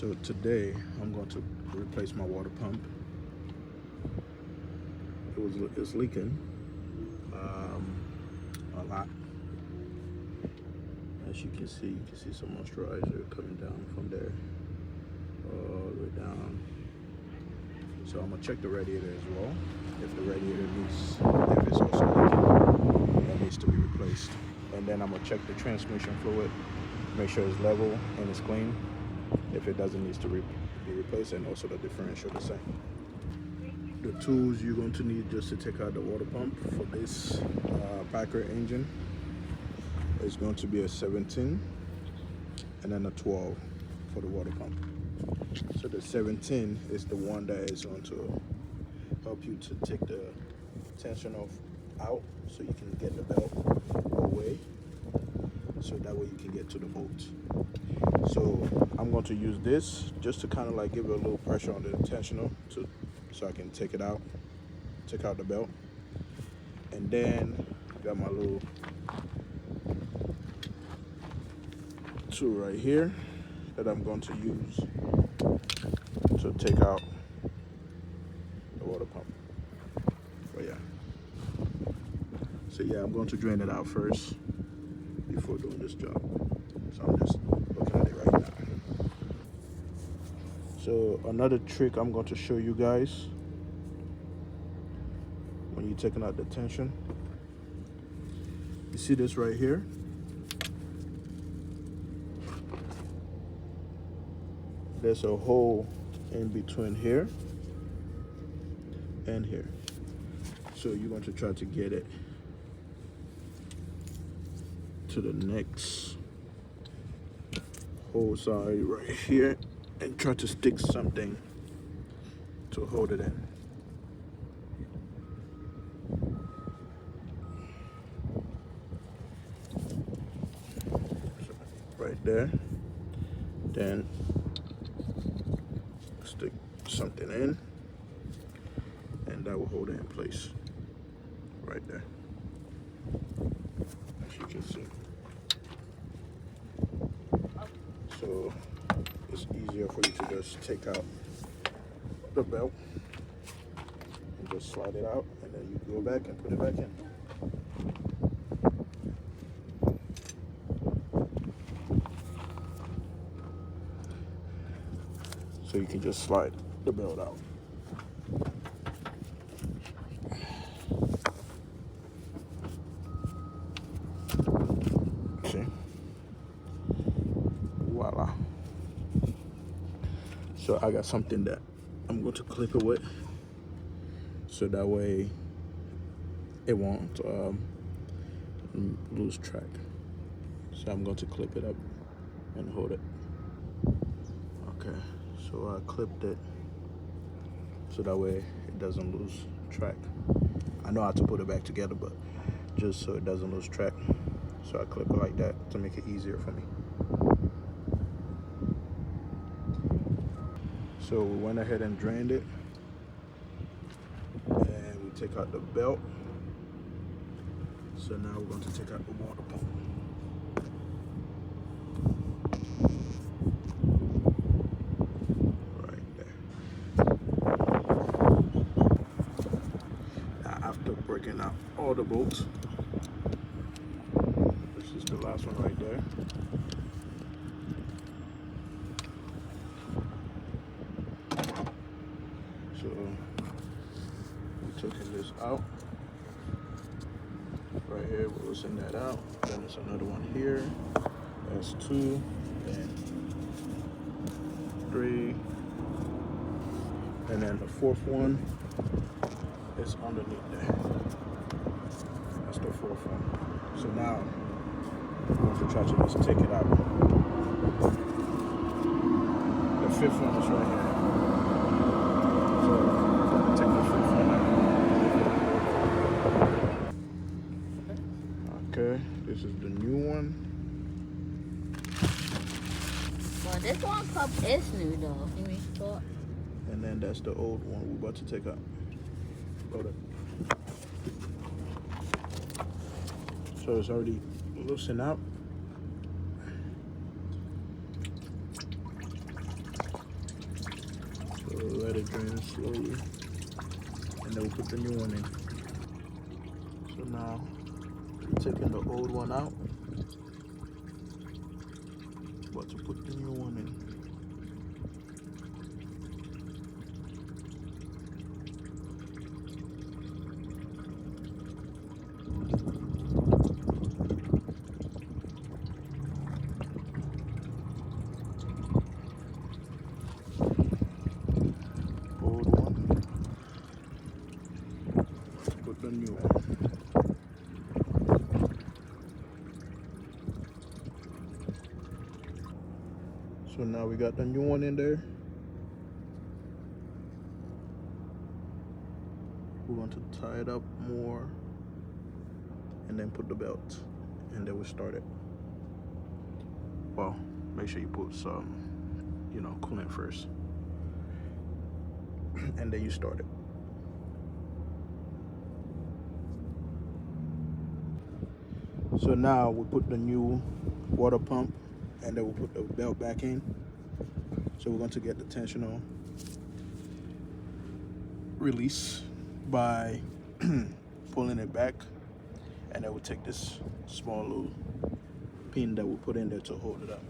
So today I'm going to replace my water pump. It's leaking a lot. As you can see some moisturizer coming down from there all the way down. So I'm gonna check the radiator as well. If the radiator if it's also leaking, that needs to be replaced. And then I'm gonna check the transmission fluid, make sure it's level and it's clean. If it doesn't, need to be replaced, and also the differential the same. The tools you're going to need just to take out the water pump for this Packer engine is going to be a 17 and then a 12 for the water pump. So the 17 is the one that is going to help you to take the tension off out so you can get the belt away, so that way you can get to the bolt. So I'm going to use this just to kind of like give it a little pressure on the tensioner so I can take it out, take out the belt. And then I got my little tool right here that I'm going to use to take out the water pump. But yeah. So yeah, I'm going to drain it out first before doing this job. So I'm just looking at it right now. So another trick I'm going to show you guys when you're taking out the tension. You see this right here? There's a hole in between here and here. So you're going to try to get it to the next hole side right here and try to stick something to hold it in. So right there. Then stick something in, and that will hold it in place right there, as you can see. So it's easier for you to just take out the belt and just slide it out, and then you go back and put it back in. So you can just slide the belt out. See? Voila. So I got something that I'm going to clip it with, so that way it won't lose track. So I'm going to clip it up and hold it. Okay. So I clipped it so that way it doesn't lose track. I know how to put it back together, but just so it doesn't lose track. So I clip it like that to make it easier for me. So we went ahead and drained it. And we take out the belt. So now we're going to take out the water pump. Breaking out all the bolts. This is the last one right there. So we're taking this out. Right here, we're loosening that out. Then there's another one here. That's 2 and 3. And then the 4th one is underneath there. That's the 4th one. So now I'm going to try to just take it out. The 5th one is right here. So I'm going to take the 5th one out. Okay, this is the new one. Well, this one cup is new though. Can we talk? And then that's the old one we're about to take out. Hold it. So it's already loosened out. drain slowly, and then we'll put the new one in. So now we're taking the old one out, but to put the new one in. Old one, put the new one. So now we got the new one in there. We want to tie it up more and then put the belt, and then we'll start it. Well, make sure you put some, coolant first, and then you start it. So now we'll put the new water pump, and then we'll put the belt back in. So we're going to get the tensional release by pulling it back, and then we'll take this small little pin that we put in there to hold it up.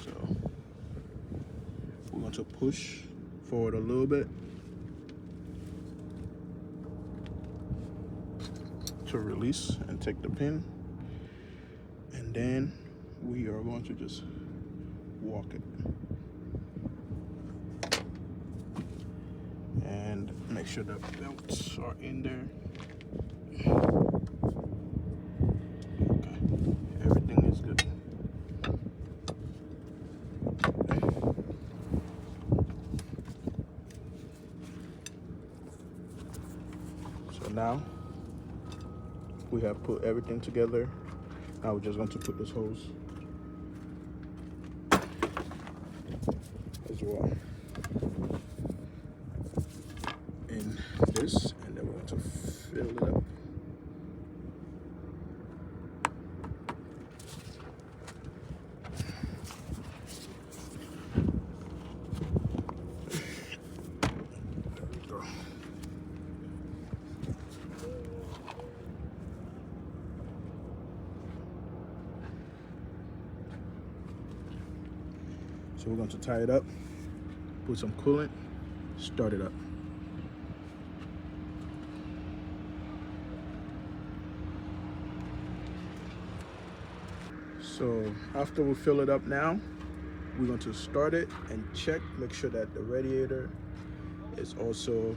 So we're going to push forward a little bit to release and take the pin, and then we are going to just walk it and make sure the belts are in there. Okay, everything is good. So now we have put everything together. Now we're just going to put this hose as well in this, and then we're going to fill it up. There we go. So we're going to tie it up, put some coolant, start it up. So after we fill it up now, we're going to start it and check, make sure that the radiator is also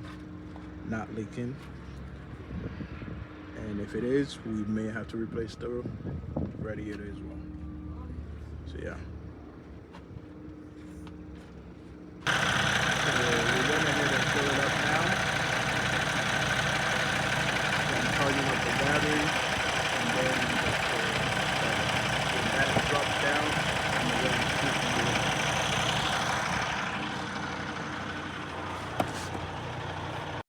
not leaking. And if it is, we may have to replace the radiator as well. So yeah.